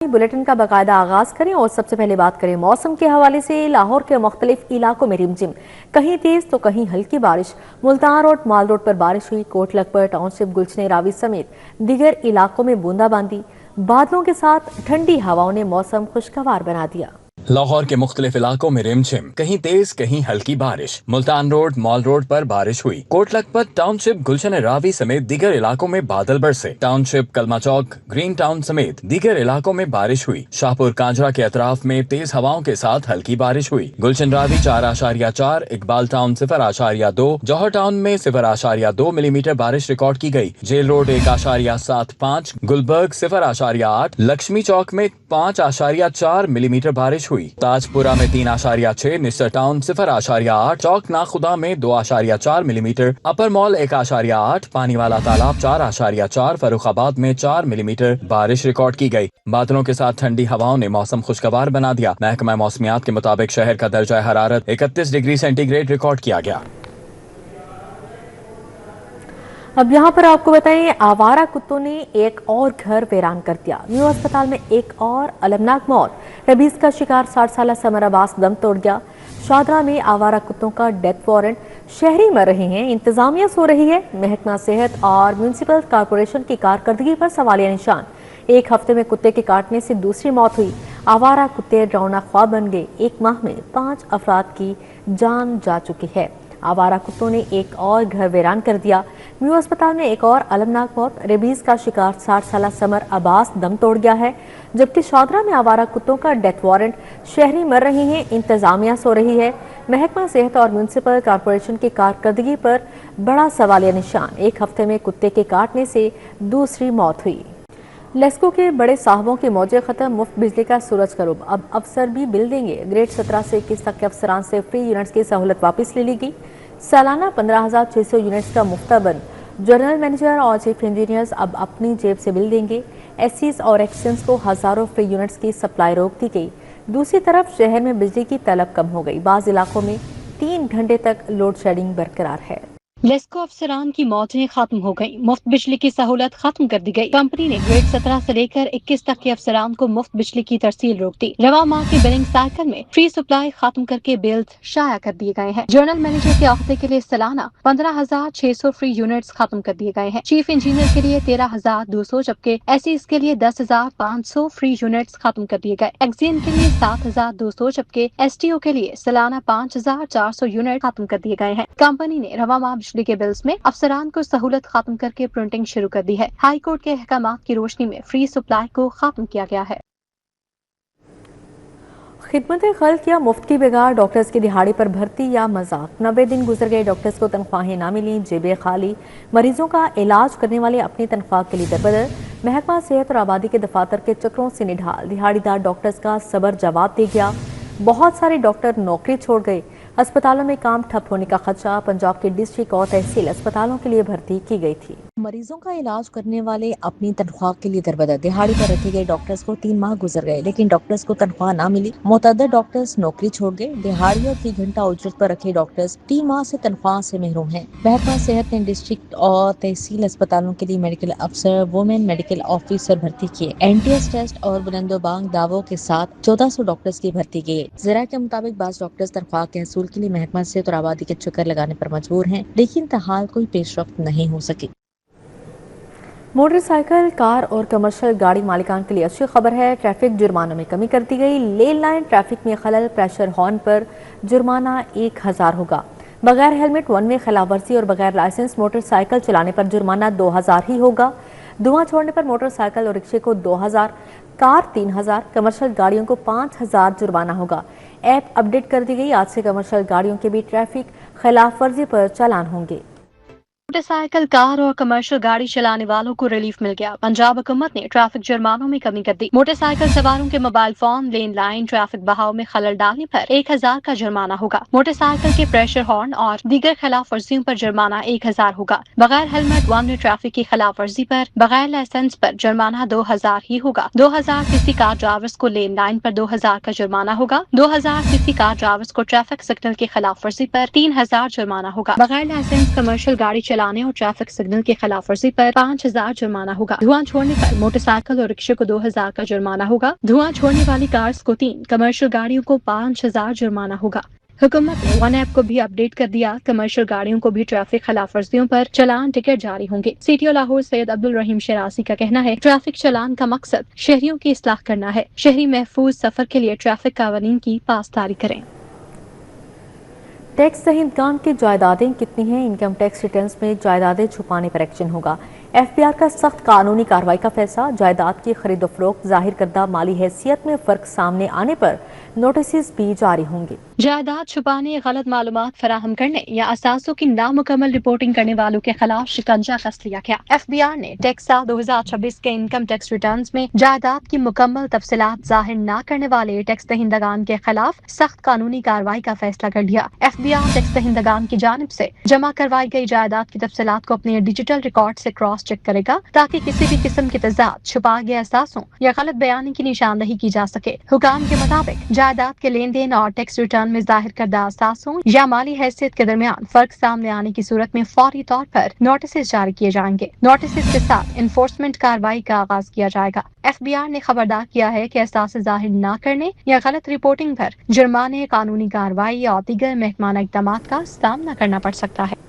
Bulletin का बाकायदा आगाज करें और सबसे पहले बात करें मौसम के हवाले से। लाहौर के मुख्तलिफ इलाकों में रिमझिम, कहीं तेज तो कहीं हल्की बारिश। मुल्तान रोड, माल रोड पर बारिश हुई। कोट लखपत, टाउनशिप, गुलशन रावी समेत दीगर इलाकों में बूंदाबांदी। बादलों के साथ ठंडी हवाओं ने मौसम खुशगवार बना दिया। लाहौर के मुख्तलिफ इलाकों में रिमझिम, कहीं तेज कहीं हल्की बारिश। मुल्तान रोड, मॉल रोड पर बारिश हुई। कोट लखपत, टाउनशिप, गुलशन रावी समेत दीगर इलाकों में बादल बरसे। टाउनशिप, कलमा चौक, ग्रीन टाउन समेत दीगर इलाकों में बारिश हुई। शाहपुर कांजरा के अतराफ में तेज हवाओं के साथ हल्की बारिश हुई। गुलशन रावी 4.4, इकबाल टाउन 0.2, जौहर टाउन में 0.2 मिलीमीटर बारिश रिकॉर्ड की गई। जेल रोड 1.75, गुलबर्ग 0.8, लक्ष्मी चौक में 5.4 मिलीमीटर बारिश हुई। ताजपुरा में 3.6, निस्टर टाउन 0.8, चौक नाखुदा में 2.4 मिलीमीटर, अपर मॉल 1.8, पानी वाला तालाब 4.4, फर्रुखाबाद में 4 मिलीमीटर बारिश रिकॉर्ड की गई। बादलों के साथ ठंडी हवाओं ने मौसम खुशगवार बना दिया। महकमा मौसमियात के मुताबिक शहर का दर्जा हरारत 31 डिग्री सेंटीग्रेड रिकॉर्ड किया गया। अब यहाँ पर आपको बताएं, आवारा कुत्तों ने एक और घर वीरान कर दिया। न्यू अस्पताल में एक और अलमनाक मौत। रेबीज का शिकार 60 साल समर अब्बास दम तोड़ गया। शादरा में आवारा कुत्तों का डेथ वारंट, शहरी मर रहे हैं, इंतजामिया सो रही है। महकमा सेहत और म्यूनिसिपल कॉरपोरेशन की कारकर्दगी पर सवालिया निशान। एक हफ्ते में कुत्ते के काटने से दूसरी मौत हुई। आवारा कुत्ते डरावना ख्वाब बन गए। एक माह में 5 अफराद की जान जा चुकी है। आवारा कुत्तों ने एक और घर वीरान कर दिया। न्यू अस्पताल में एक और अलमनाक मौत। रेबीज का शिकार 60 साल समर अब्बास दम तोड़ गया है। जबकि शादरा में आवारा कुत्तों का डेथ वारंट, शहरी मर रहे हैं, इंतजामिया सो रही है। महकमा सेहत और म्यूनिसिपल कॉरपोरेशन की कारकर्दगी पर बड़ा सवालिया निशान। एक हफ्ते में कुत्ते के काटने से दूसरी मौत हुई। लेस्को के बड़े साहबों की मौजे खत्म, मुफ्त बिजली का सूरज का रुब। अब अफसर भी बिल देंगे। ग्रेड 17 से 21 तक के अफसरान से फ्री यूनिट्स की सहूलत वापस ले ली गई। सालाना 15,600 यूनिट्स का मुफ्ता बंद। जनरल मैनेजर और चीफ इंजीनियर्स अब अपनी जेब से बिल देंगे। एससीज और एक्सचेंज को हजारों फ्री यूनिट्स की सप्लाई रोक दी गई। दूसरी तरफ शहर में बिजली की तलब कम हो गई। बाज़ इलाकों में 3 घंटे तक लोड शेडिंग बरकरार है। लेस्को अफसरान की मौतें खत्म हो गई, मुफ्त बिजली की सहूलत खत्म कर दी गई। कंपनी ने ग्रेड 17 से लेकर 21 तक के अफसरान को मुफ्त बिजली की तरसील रोक दी। रवा माह के बिलिंग साइकिल में फ्री सप्लाई खत्म करके बिल शाया कर दिए गए हैं। जनरल मैनेजर के अहदे के लिए सालाना 15,600 फ्री यूनिट्स खत्म कर दिए गए हैं। चीफ इंजीनियर के लिए 13,200, जबकि एसईज के लिए 10,500 फ्री यूनिट्स खत्म कर दिए गए। एक्सियन के लिए 7,200, जबकि एसटीओ के लिए सालाना 5,400 यूनिट खत्म कर दिए गए हैं। कंपनी ने रवा माह बिजली के बिल्स में अफसरान को सहूलत खत्म करके प्रिंटिंग शुरू कर दी है। हाई कोर्ट के अहकामात की रोशनी में फ्री सप्लाई को खत्म किया गया है। खिदमत खल्क या मुफ्त की बेगार, डॉक्टर्स की दिहाड़ी पर भर्ती या मजाक। 90 दिन गुजर गए, डॉक्टर्स को तनख्वाहें ना मिली, जेबें खाली। मरीजों का इलाज करने वाले अपनी तनख्वाह के लिए दरबदर। महकमा सेहत और आबादी के दफातर के चक्रों से निढाल। दिहाड़ीदार डॉक्टर्स का सबर जवाब दे गया। बहुत सारे डॉक्टर नौकरी छोड़ गए। अस्पतालों में काम ठप होने का खदशा। पंजाब के डिस्ट्रिक्ट और तहसील अस्पतालों के लिए भर्ती की गई थी। मरीजों का इलाज करने वाले अपनी तनख्वाह के लिए दरबदर। दिहाड़ी पर रखे गए डॉक्टर्स को 3 माह गुजर गए, लेकिन डॉक्टर्स को तनख्वाह ना मिली। मुतअद्दिद डॉक्टर्स नौकरी छोड़ गए। दिहाड़ी और 3 घंटा उजरत पर रखे डॉक्टर्स 3 माह से तनख्वाह से महरूम हैं। महकमा सेहत ने डिस्ट्रिक्ट और तहसील अस्पतालों के लिए मेडिकल अफसर, वुमेन मेडिकल ऑफिसर भर्ती किए। एनटीएस टेस्ट और बुलंदोबांग दावों के साथ 1400 डॉक्टर्स की भर्ती की। जरा के मुताबिक बाज़ डॉक्टर्स तनख्वाह के हसूल के लिए महकमा सेहत और आबादी के चक्कर लगाने पर मजबूर हैं, लेकिन तहाल कोई पेशरफ्त नहीं हो सकी। मोटरसाइकिल, कार और कमर्शियल गाड़ी मालिकान के लिए अच्छी खबर है। ट्रैफिक जुर्मानों में कमी कर दी गई। लेन लाइन ट्रैफिक में खलल, प्रेशर हॉर्न पर जुर्माना 1000 होगा। बगैर हेलमेट, वन वे खिलाफवर्जी और बगैर लाइसेंस मोटरसाइकिल चलाने पर जुर्माना 2000 ही होगा। धुआं छोड़ने पर मोटरसाइकिल और रिक्शे को 2000, कार 3000, कमर्शियल गाड़ियों को 5000 जुर्माना होगा। ऐप अपडेट कर दी गई। आज से कमर्शियल गाड़ियों के भी ट्रैफिक खिलाफवर्जी पर चालान होंगे। मोटरसाइकिल, कार और कमर्शियल गाड़ी चलाने वालों को रिलीफ मिल गया। पंजाब हुकूमत ने ट्रैफिक जुर्मानों में कमी कर दी। मोटरसाइकिल सवारों के मोबाइल फोन, लेन लाइन ट्रैफिक बहाव में खलल डालने पर 1000 का जुर्माना होगा। मोटरसाइकिल के प्रेशर हॉर्न और दीगर खिलाफ वर्जियों पर जुर्माना 1000 होगा। बगैर हेलमेट, वन वे ट्रैफिक की खिलाफ वर्जी पर बगैर लाइसेंस पर जुर्माना 2000 ही होगा। 2000 सीसी कार ड्राइवर्स को लेन लाइन पर 2000 का जुर्माना होगा। 2000 सीसी कार ड्राइवर्स को ट्रैफिक सिग्नल की खिलाफ वर्जी पर 3000 जुर्माना होगा। बगैर लाइसेंस कमर्शियल गाड़ी चलाने और ट्रैफिक सिग्नल की खिलाफ वर्जी पर 5,000 जुर्माना होगा। धुआं छोड़ने पर मोटरसाइकिल और रिक्शे को 2,000 का जुर्माना होगा। धुआं छोड़ने वाली कार्स को 3, कमर्शियल गाड़ियों को 5,000 जुर्माना होगा। हुकूमत ने वन ऐप को भी अपडेट कर दिया। कमर्शियल गाड़ियों को भी ट्रैफिक खिलाफ वर्जियों पर चालान टिकट जारी होंगे। सीटीओ लाहौर सैयद अब्दुल रहीम शरासी का कहना है, ट्रैफिक चालान का मकसद शहरियों की इस्लाह करना है। शहरी महफूज सफर के लिए ट्रैफिक कानून की पासदारी करें। टैक्स दहिंदगान की जायदादें कितनी हैं? इनकम टैक्स रिटर्न्स में जायदादें छुपाने पर एक्शन होगा। एफबीआर का सख्त कानूनी कार्रवाई का फैसला। जायदाद की खरीद फरोख्त जाहिर करदा माली हैसियत में फर्क सामने आने पर नोटिस भी जारी होंगे। जायदाद छुपाने, गलत मालूमात फराहम करने या असासों की नामुकम्मल रिपोर्टिंग करने वालों के खिलाफ शिकंजा कस लिया गया। एफबीआर ने टैक्स साल 2026 के इनकम टैक्स रिटर्न्स में जायदाद की मुकम्मल तफसीलात जाहिर न करने वाले टैक्स दहिंदगान के खिलाफ सख्त कानूनी कार्रवाई का फैसला कर लिया। एफबीआर टैक्स दहिंदगान की जानिब से जमा करवाई गई जायदाद की तफसीलात को अपने डिजिटल रिकॉर्ड से क्रॉस चेक करेगा ताकि किसी भी किस्म की तजाद, छुपा गए असासों या गलत बयानी की निशानदही की जा सके। हुकाम के मुताबिक जायदाद के लेन देन और टैक्स रिटर्न में जाहिर करदा असासों या माली हैसियत के दरमियान फर्क सामने आने की सूरत में फौरी तौर पर नोटिस जारी किए जाएंगे। नोटिस के साथ इन्फोर्समेंट कार्रवाई का आगाज किया जाएगा। एफबीआर ने खबरदार किया है कि असास जाहिर न करने या गलत रिपोर्टिंग पर जुर्माने, कानूनी कार्रवाई और दीगर महकमाना इक़दामात का सामना करना पड़ सकता है।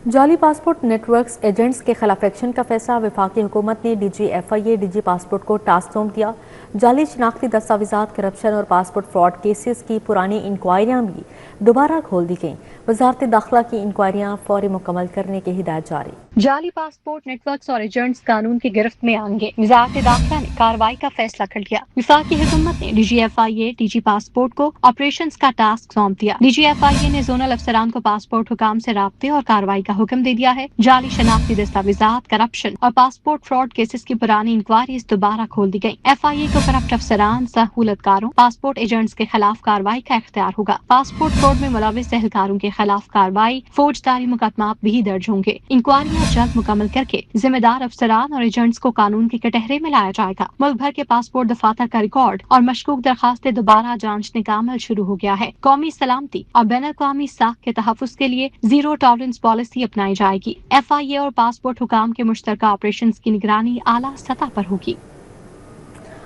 जाली पासपोर्ट नेटवर्क्स एजेंट्स के खिलाफ एक्शन का फैसला। वफाकी हुकूमत ने DGFIA DG पासपोर्ट को टास्क सौंप दिया। जाली शनाख्ती दस्तावेजात, करप्शन और पासपोर्ट फ्रॉड केसेस की पुरानी इंक्वायरियां भी दोबारा खोल दी गईं। वजारत दाखिला की इंक्वायरियां फौरी मुकम्मल करने की हिदायत जारी। जाली पासपोर्ट नेटवर्क्स और एजेंट्स कानून की गिरफ्त में आएंगे। वजारत दाखिला ने कार्रवाई का फैसला कर लिया। वफाकी हुकूमत ने DGFIA DG पासपोर्ट को ऑपरेशंस का टास्क सौंप दिया। DGFIA ने जोनल अफसरान को पासपोर्ट हुकाम से राब्ते और कार्रवाई का हुक्म दे दिया है। जाली शनाख्ती दस्तावेजात, करप्शन और पासपोर्ट फ्रॉड केसेस की पुरानी इंक्वायरीज दोबारा खोल दी गई। FIA को करप्ट अफसरान, सहूलतकारों, पासपोर्ट एजेंट्स के खिलाफ कार्रवाई का इख्तियार होगा। पासपोर्ट फ्रॉड में मुलविस एहलकारों के खिलाफ कार्रवाई, फौजदारी मुकदमा भी दर्ज होंगे। इंक्वायरियां जल्द मुकम्मल करके जिम्मेदार अफसरान और एजेंट्स को कानून के कटहरे में लाया जाएगा। मुल्क भर के पासपोर्ट दफातर का रिकॉर्ड और मशकूक दरखास्तें दोबारा जांचने का अमल शुरू हो गया है। कौमी सलामती और बैन अवी साख के तहफ़्फ़ुज़ के लिए जीरो टॉलरेंस पॉलिसी अपनाई जाएगी। FIA और पासपोर्ट हुकाम के मुश्तरका ऑपरेशंस की निगरानी आला सतह पर होगी।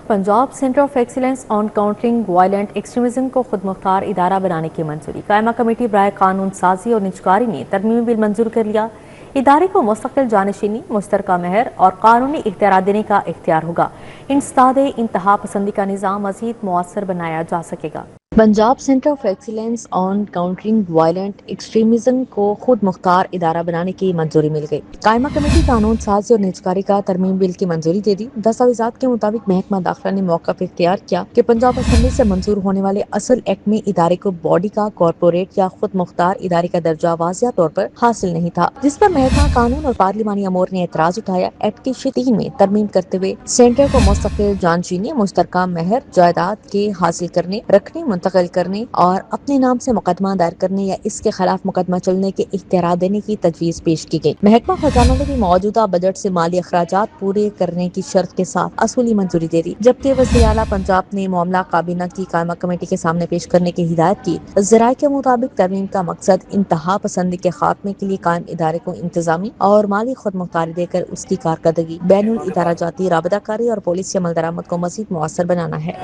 Punjab centre of excellence on countering violent extremism को खुद मुख्तार इदारा बनाने की मंजूरी। कायमा कमेटी बराए कानून साजी और निजकारी ने तरमीमी बिल मंजूर कर लिया। इदारे को मुस्तकिल जानशीनी, मुश्तरका महर और कानूनी इख्तियार देने का इख्तियार होगा। इंसदाद इंतहा पसंदी का निज़ाम मज़ीद मुअस्सर बनाया जा सकेगा। Punjab centre of excellence on countering violent extremism को खुद मुख्तार इदारा बनाने की मंजूरी मिल गई। कायमा कमेटी कानून साजी और निजकारी का तरमीम बिल की मंजूरी दे दी। दस्तावेजात के मुताबिक महकमा दाखिला ने मौक़िफ़ इख्तियार किया कि पंजाब असम्बली से मंजूर होने वाले असल एक्ट में इदारे को बॉडी का कॉरपोरेट या खुद मुख्तार इदारे का दर्जा वाज़िया तौर पर हासिल नहीं था, जिस पर महकमा कानून और पार्लिमानी अमूर ने एतराज उठाया। एक्ट की शितीन में तरमीम करते हुए सेंटर को मुस्तकिल जानशीनी, मुश्तरका महर, जायदाद के हासिल करने, रखने, मुंतकिल करने और अपने नाम से मुकदमा दायर करने या इसके खिलाफ मुकदमा चलने के इख्तियार देने की तजवीज़ पेश की गई। महकमा खजाना ने भी मौजूदा बजट से माली अखराजात पूरे करने की शर्त के साथ असूली मंजूरी दे दी, जबकि वज़ीर आला पंजाब ने मामला काबीना की कायमा कमेटी के सामने पेश करने की हिदायत की। ज़राए के मुताबिक तरमीम का मकसद इंतहा पसंदी के खात्मे के लिए कायम इदारे को इंतजामी और माली खुद मुख्तारी देकर उसकी कारकर्दगी, बैनुल इदारा जाती राबताकारी और पुलिस अमल दरामद को मज़ीद मुअस्सर बनाना है।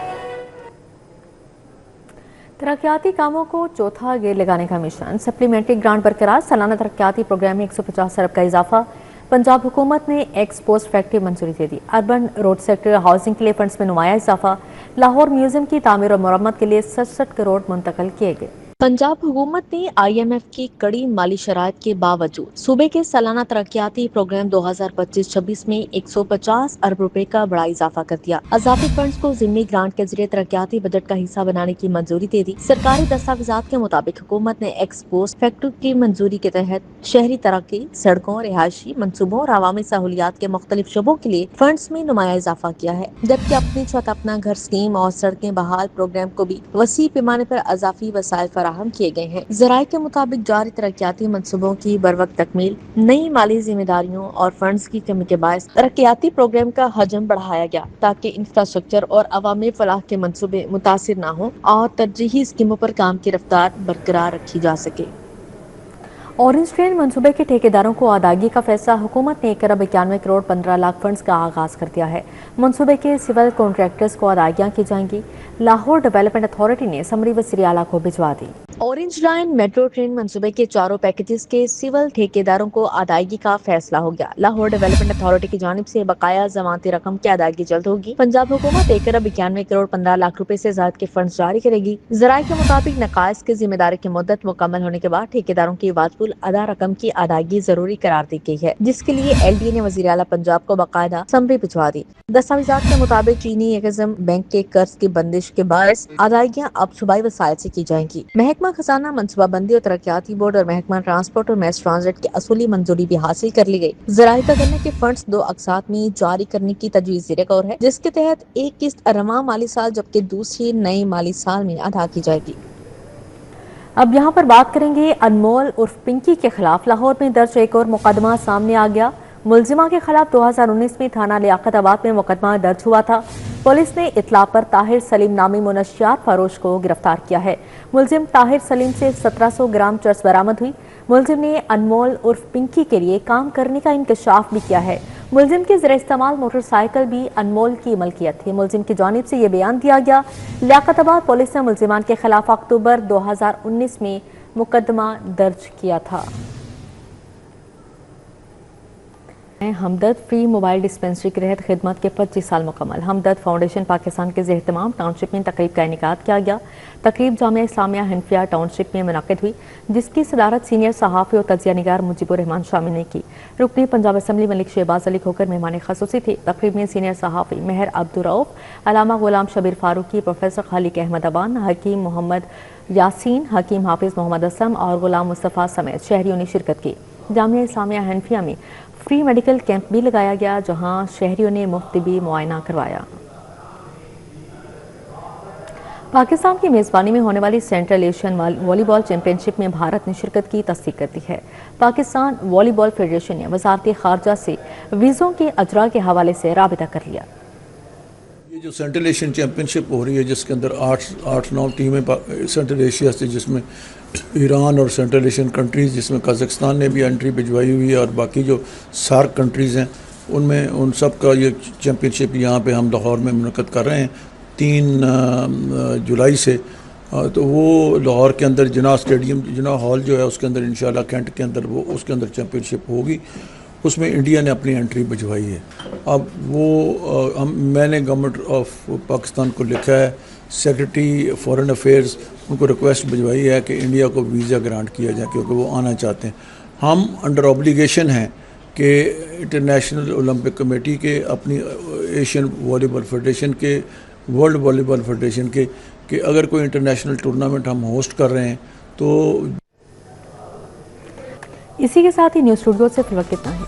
तरक्याती कामों को चौथा गेयर लगाने का मिशन। सप्लीमेंट्री ग्रांट बरकरार। सालाना तरक्याती प्रोग्राम में 150 अरब का इजाफा। पंजाब हुकूमत ने एक्स पोस्ट फैक्ट्री मंजूरी दे दी। अर्बन रोड सेक्टर हाउसिंग के लिए फंड्स में नुमाया इजाफा। लाहौर म्यूजियम की तामीर और मरम्मत के लिए 67 करोड़ मुंतकल किए गए। पंजाब हुकूमत ने IMF की कड़ी माली शराइत के बावजूद सूबे के सालाना तरक्याती प्रोग्राम 2025-26 में 150 अरब रुपए का बड़ा इजाफा कर दिया। अजाफी फंड्स को जिम्मी ग्रांट के जरिए तरक्याती बजट का हिस्सा बनाने की मंजूरी दे दी। सरकारी दस्तावेजात के मुताबिक हुकूमत ने एक्स पोस्ट फैक्ट्री की मंजूरी के तहत शहरी तरक्की, सड़कों, रिहायशी मनसूबों और अवामी सहूलियात के मुख्तलिफ शोबों के लिए फंड्स में नुमाया इजाफा किया है, जबकि अपनी छत अपना घर स्कीम और सड़कें बहाल प्रोग्राम को भी वसी पैमाने पर अजाफी वसाइल फराहम किए गए हैं। ज़राए के मुताबिक जारी तरक्याती मनसूबों की बरवक्त तकमील, नई माली जिम्मेदारियों और फंड्स की कमी के बायस तरक्याती प्रोग्राम का हजम बढ़ाया गया ताकि इंफ्रास्ट्रक्चर और अवामी फलाह के मनसूबे मुतासिर न हो और तरजीही स्कीमों पर काम की रफ्तार बरकरार रखी जा सके। ऑरेंज ट्रेन मंसूबे के ठेकेदारों को अदायगी का फैसला। हुकूमत ने 1,91 करोड़ 15 लाख फंड्स का आगाज कर दिया है। मंसूबे के सिविल कॉन्ट्रैक्टर्स को अदायगियां की जाएंगी। लाहौर डेवलपमेंट अथॉरिटी ने समरी वज़ीर आला को भिजवा दी। ऑरेंज लाइन मेट्रो ट्रेन मंसूबे के चारों पैकेजेस के सिविल ठेकेदारों को अदायगी का फैसला हो गया। लाहौर डेवलपमेंट अथॉरिटी की जानिब से बकाया जमानती रकम की अदायगी जल्द होगी। पंजाब हुकूमत 1,91 करोड़ 15 लाख रुपए से ज्यादा के फंड जारी करेगी। जराये के मुताबिक नकाइस की जिम्मेदारी की मुद्दत मुकम्मल होने के बाद ठेकेदारों की वाजबुल अदा रकम की अदायगी जरूरी करार दी गई है, जिसके लिए LDA ने वज़ीर आला पंजाब को बाकायदा समरी भिजवा दी। दस्तावेजात के मुताबिक चीनी एग्जिम बैंक के कर्ज की बंदिश के बायस अदायगियां अब सूबाई वसाइल से की जाएंगी। महकमा खजाना, मनसूबाबंदी और तरक्याती बोर्ड और महकमा ट्रांसपोर्ट और मैस ट्रांजिट की असूली मंजूरी भी हासिल कर ली गई। ज़राए का कहना है कि फंड्स 2 अक़सात में जारी करने की तजवीज़ ज़ेर गौर है, जिसके तहत एक किस्त रवां माली साल जबकि दूसरी नई माली साल में अदा की जाएगी। अब यहाँ पर बात करेंगे अनमोल उर्फ पिंकी के खिलाफ लाहौर में दर्ज एक और मुकदमा सामने आ गया। मुलजिमा के खिलाफ 2019 में थाना लियाकताबाद में मुकदमा दर्ज हुआ था। पुलिस ने इत्ला पर ताहिर सलीम नामी मुनशियात फरोश को गिरफ्तार किया है। मुलजिम ताहिर सलीम से 1700 ग्राम चरस बरामद हुई। मुलजिम ने अनमोल उर्फ पिंकी के लिए काम करने का इंकशाफ भी किया है। मुलजिम की ज़ेर इस्तेमाल मोटरसाइकिल भी अनमोल की मलकियत थी। मुलजिम की जानिब से ये बयान दिया गया। लियाकताबाद पुलिस ने मुलजिमान के खिलाफ अक्टूबर 2019 में मुकदमा दर्ज किया था। हमदर्द फ्री मोबाइल डिस्पेंसरी के तहत खिदमत के 25 साल मुकम्मल। हमदर्द फाउंडेशन पाकिस्तान के ज़ेर-ए-एहतमाम टाउनशिप में तकरीब का इनेकाद किया गया। तकरीब जामिया इस्लामिया हनफिया टाउनशिप में मुनक़िद हुई, जिसकी सदारत सीनियर सहाफ़ी और तजिया निगार मुजीबुर रहमान शामिल ने की। रुकनी पंजाब असम्बली मलिक शहबाज अली खोकर मेहमान ख़ुसूसी थे। तकरीब में सीनियर सहाफ़ी मेहर अब्दुल रऊफ, अलामा गुलाम शबीर फारूकी, प्रोफेसर खालिक अहमद अबान, हकीम मोहम्मद यासीन, हकीम हाफिज़ मोहम्मद असम और गुलाम मुस्तफ़ा समेत शहरियों ने शिरकत की। जामिया इस्लामिया हनफिया में फ्री मेडिकल कैंप भी लगाया गया, जहां शहरियों ने मुफ्त तिबी मुआयना करवाया। पाकिस्तान की मेज़बानी में होने वाली सेंट्रल एशियन वॉलीबॉल चैंपियनशिप में भारत ने शिरकत की तस्दीक कर दी है। पाकिस्तान वॉलीबॉल फेडरेशन ने वज़ारत ख़ारजा से वीज़ों के अजरा के हवाले से राबिता कर लिया। ये जो सेंट्रल एशियन चैम्पियनशिप हो रही है, जिसके अंदर 8-9 टीमें सेंट्रल एशिया से, जिसमें ईरान और सेंट्रल एशियन कंट्रीज़, जिसमें कज़ाकिस्तान ने भी एंट्री भिजवाई हुई है, और बाकी जो सार्क कंट्रीज़ हैं उनमें उन सब का ये चैम्पियनशिप यहाँ पे हम लाहौर में मुनक़्क़द कर रहे हैं 3 जुलाई से। तो वो लाहौर के अंदर जिना स्टेडियम, जिना हॉल जो है उसके अंदर इंशाल्लाह कैंट के अंदर वो उसके अंदर चैम्पियनशिप होगी। उसमें इंडिया ने अपनी एंट्री भिजवाई है। अब वो मैंने गवर्नमेंट ऑफ पाकिस्तान को लिखा है, सेक्रेटरी फॉरेन अफेयर्स उनको रिक्वेस्ट भिजवाई है कि इंडिया को वीज़ा ग्रांट किया जाए, क्योंकि वो आना चाहते हैं। हम अंडर ऑब्लिगेशन हैं कि इंटरनेशनल ओलंपिक कमेटी के, अपनी एशियन वॉलीबॉल फेडरेशन के, वर्ल्ड वॉलीबॉल फेडरेशन के, कि अगर कोई इंटरनेशनल टूर्नामेंट हम होस्ट कर रहे हैं तो। इसी के साथ ही न्यूज़ स्टूडियो से फिलहाल इतना ही।